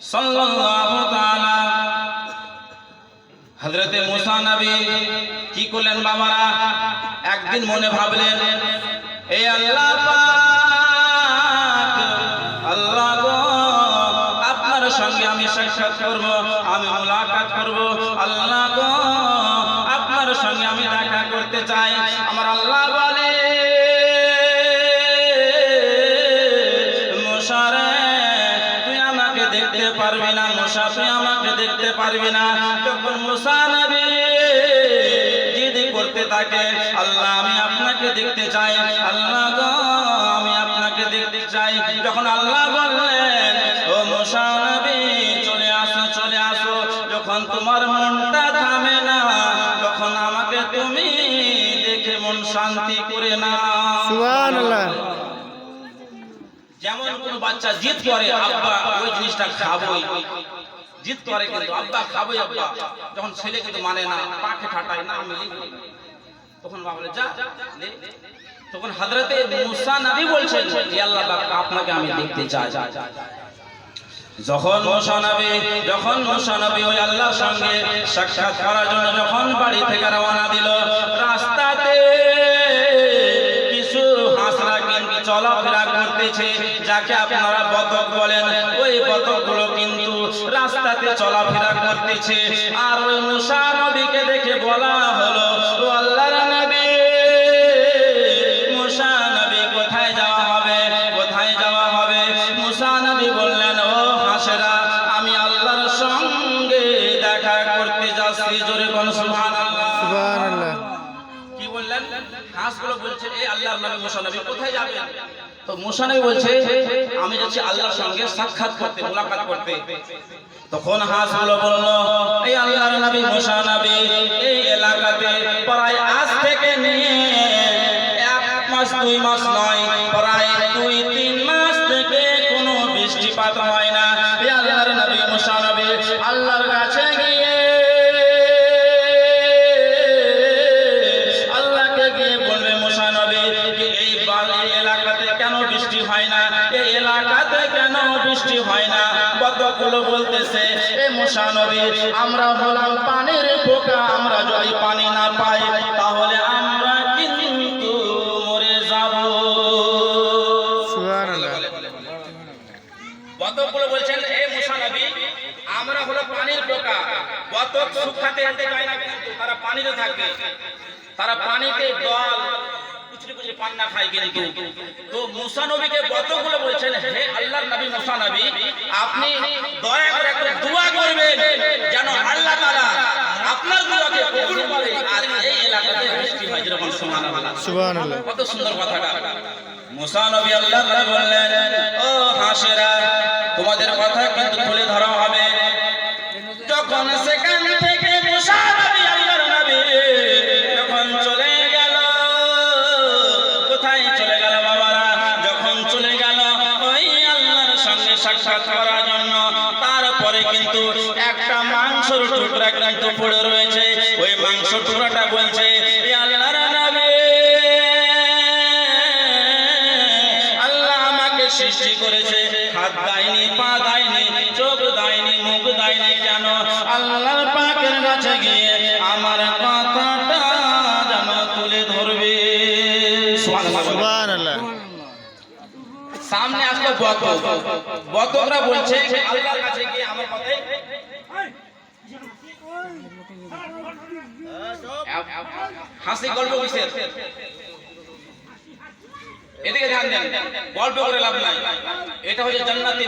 সাল্লাল্লাহু তাআলা হযরতে মুসা নবী কি করলেন বাবারা? একদিন মনে ভাবলেন, এই আল্লাহ পাক, আল্লাহ গো, আপনার সঙ্গে আমি সাক্ষাৎ করব, আমি মুলাকাত করব। আল্লাহ গো, আপনার সঙ্গে আমি দেখা করতে চাই। আমার আল্লাহ বলে, মুসা রে, তুই আমাকে দেখতে পারবি না, মুসা তুই আমাকে দেখতে পারবি না। তখন মুসা নবী জিদ করতে থাকে, আল্লাহ আমি আপনাকে দেখতে চাই, আল্লাহ গো আমি আপনাকে দেখতে চাই। যখন আল্লাহ বললেন, ও মুসা নবী চলে আসো, চলে আসো, যখন তোমার মনটা থামে না তখন আমাকে তুমি দেখে মন শান্তি করে না। সুবহানাল্লাহ। যেমন কোন বাচ্চা জিদ করে, আব্বা ওই জিনিসটা খাবোই, জিদ করে কিন্তু আব্বা খাবোই আব্বা, যখন ছেলে কিন্তু মানে না, পাখে ঠাটায় না, আমি তখন বাবা বলে যা লে। তখন হযরতে মুসা নবী বলছেন, হে আল্লাহ পাক, আপনাকে আমি দেখতে চাই। যখন মুসা নবী ওই আল্লাহর সঙ্গে সাক্ষাৎ করার জন্য যখন বাড়ি থেকে রওনা দিল, রাস্তাতে কিছু হাঁসরা কিন্তু চলাফেরা করতেছে, যাকে আপনারা বতক বলেন। ওই বতকগুলো কিন্তু রাস্তাতে চলাফেরা করতেছে। আর ওই মুসা নবীকে দেখে বলা হলো, ও আল্লাহর নবী, মুসা নবী কোথায় যাওয়া হবে, কোথায় যাওয়া হবে? মুসা নবী বললেন, ও হাঁসেরা, আমি আল্লাহর সঙ্গে দেখা করতে যাচ্ছি। জোরে কোন সুবহানাল্লাহ। সুবহানাল্লাহ। কি বললেন? হাঁসগুলো বলছে, এই আল্লাহর নবী মুসা নবী কোথায় যাবেন? তো মুসা নবী বলছে, আমি যাচ্ছি আল্লাহর সঙ্গে সাক্ষাৎ করতে, মুলাকাত করতে। তখন হাঁসগুলো বলল, এই আল্লাহর নবী মুসা নবী এই এলাকাতে প্রায় আজ থেকে নিয়ে 1 মাস 2 মাস নয়, প্রায় 2-3 মাস থেকে কোনো বৃষ্টিপাত হয় না। এই আল্লাহর নবী মুসা নবী আল্লাহর কাছে গিয়ে আল্লাহকে গিয়ে বলবে, মুসা নবী এই এলাকাতে কেন বৃষ্টি হয় না, এই এলাকাতে কেন বৃষ্টি হয় না? বতকগুলো বলতেছে, এ মুসা নবী, আমরা হলাম পানির পোকা, আমরা যদি পানি না পাই তাহলে আমরা কিন্তু মরে যাব। সুবহানাল্লাহ। বতকগুলো বলছেন, এ মুসা নবী, আমরা হলো পানির পোকা। বতক শুকাতে যেতে চায় না, কিন্তু তারা পানিতে থাকবে, তারা পানিতে দল কুচি পান্না খায় কিন্তু। তো মুসা নবীকে বতকগুলো বলছেন, হে আল্লাহর নবী মুসা নবী, আপনি দয়া করে একটু দোয়া করবেন যেন আল্লাহ তাআলা আপনার দোয়াকে কবুল করে আর এই এলাকাতে বৃষ্টি হয়। যেরকম সুবহানাল্লাহ। সুবহানাল্লাহ। কত সুন্দর কথাটা। মুসা নবী আল্লাহর নবী বললেন, ও হাঁসেরা, তোমাদের কথা কিন্তু তুলে ধরা হবে। যখন সেখান থেকে মুসা নবী আল্লাহর নবী যখন চলে গেল, কোথায় চলে গেল বাবারা? যখন চলে গেল ওই আল্লাহর সঙ্গে সাক্ষাৎ করার জন্য, তারপরে কিন্তু একটা মাংসের টুকরা কিন্তু পড়ে রয়েছে। ওই মাংস টুকরাটা বলছে, এ আল্লাহর নবী, আল্লাহ আমাকে সৃষ্টি করেছে, হাত দেয়নি, পা দেয়নি, চোখ দেয়নি, মুখ দেয়নি, কেন? আল্লাহর পাকের কাছে গিয়ে আমার কথাটা যেন তুলে ধরবে। সুবহানাল্লাহ। সামনে আসলো বতক, বতকরা বলছে আল্লাহর কাছে গিয়ে আমার কথাই। হাসি গল্প কিসের? এদিকে ধ্যান দেন, গল্প করে লাভ নাই। এটা হচ্ছে জান্নাতি।